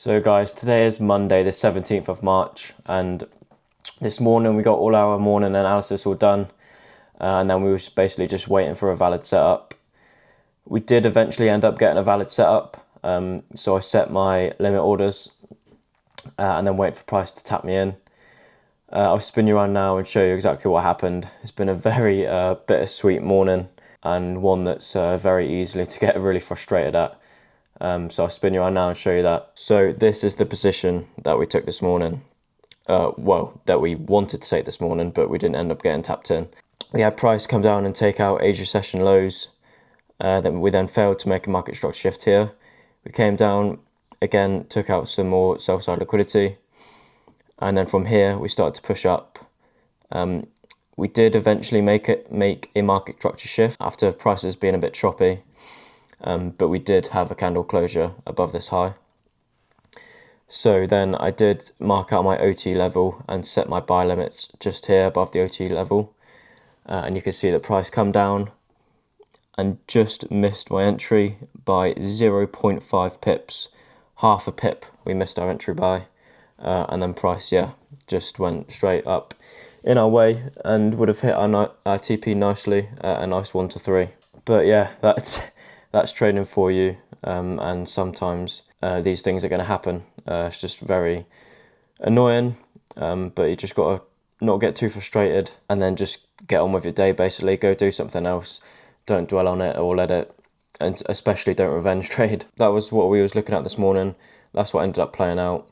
So guys, today is Monday the 17th of March, and this morning we got all our morning analysis all done, and then we were basically just waiting for a valid setup. We did eventually end up getting a valid setup, so I set my limit orders and then wait for price to tap me in. I'll spin you around now and show you exactly what happened. It's been a very bittersweet morning, and one that's very easily to get really frustrated at. So I'll spin you around now and show you that. So this is the position that we took this morning. That we wanted to take this morning, but we didn't end up getting tapped in. We had price come down and take out Asia session lows. Then we failed to make a market structure shift here. We came down again, took out some more sell side liquidity, and then from here we started to push up. We did eventually make a market structure shift after prices being a bit choppy. But we did have a candle closure above this high. So then I did mark out my OT level and set my buy limits just here above the OT level. And you can see the price come down and just missed my entry by 0.5 pips. Half a pip we missed our entry by. And then price, just went straight up in our way and would have hit our TP nicely at a nice 1 to 3. But yeah, that's trading for you, and sometimes these things are going to happen. It's just very annoying, but you just got to not get too frustrated and then just get on with your day, basically. Go do something else. Don't dwell on it or let it, and especially don't revenge trade. That was what we was looking at this morning. That's what ended up playing out.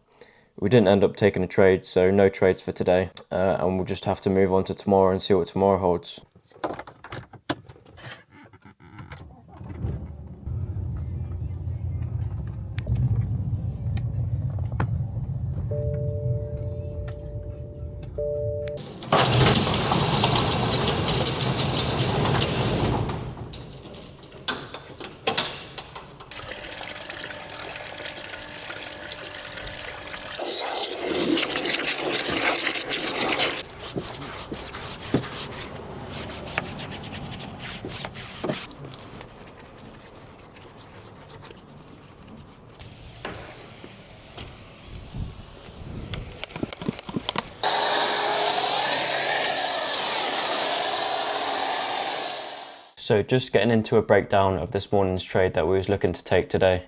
We didn't end up taking a trade, so no trades for today, and we'll just have to move on to tomorrow and see what tomorrow holds. So just getting into a breakdown of this morning's trade that we was looking to take today.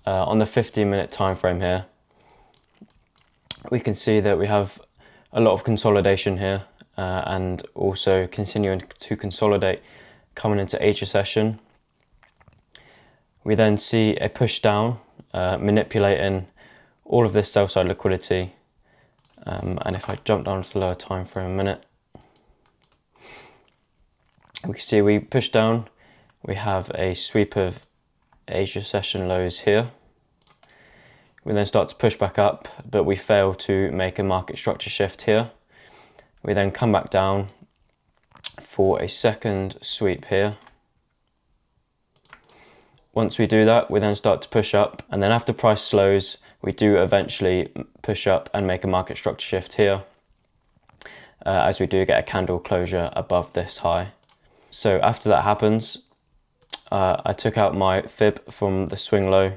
On the 15-minute time frame here, we can see that we have a lot of consolidation here, and also continuing to consolidate coming into Asia session. We then see a push down, manipulating all of this sell side liquidity. And if I jump down to the lower time for a minute, we can see we push down, we have a sweep of Asia session lows here. We then start to push back up, but we fail to make a market structure shift here. We then come back down for a second sweep here. Once we do that, we then start to push up, and then after price slows, we do eventually push up and make a market structure shift here, as we do get a candle closure above this high. So after that happens, I took out my fib from the swing low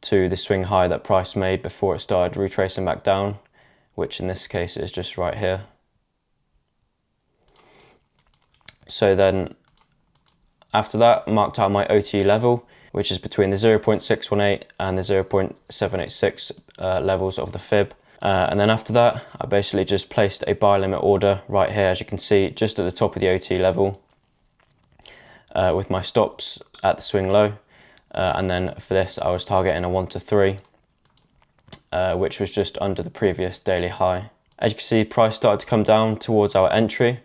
to the swing high that price made before it started retracing back down, which in this case is just right here. So then after that, marked out my OT level, which is between the 0.618 and the 0.786 levels of the fib. And then after that, I basically just placed a buy limit order right here, as you can see, just at the top of the OT level, with my stops at the swing low. And then for this, I was targeting a 1 to 3, which was just under the previous daily high. As you can see, price started to come down towards our entry.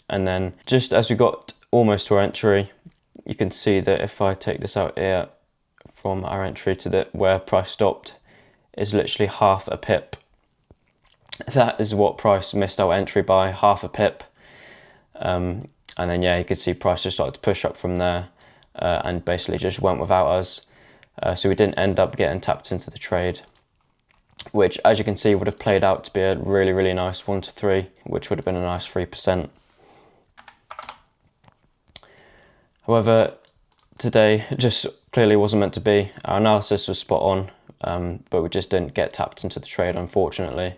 And then just as we got almost to our entry, you can see that if I take this out here from our entry to where price stopped is literally half a pip. That is what price missed our entry by, half a pip. And then you could see price just started to push up from there, and basically just went without us. So we didn't end up getting tapped into the trade, which, as you can see, would have played out to be a really, really nice 1 to 3, which would have been a nice 3%. However, today just clearly wasn't meant to be. Our analysis was spot on. but we just didn't get tapped into the trade, unfortunately.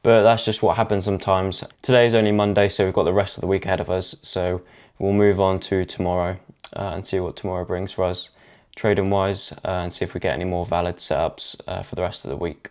But that's just what happens sometimes. Today is only Monday, so we've got the rest of the week ahead of us. So we'll move on to tomorrow and see what tomorrow brings for us trading wise, and see if we get any more valid setups for the rest of the week.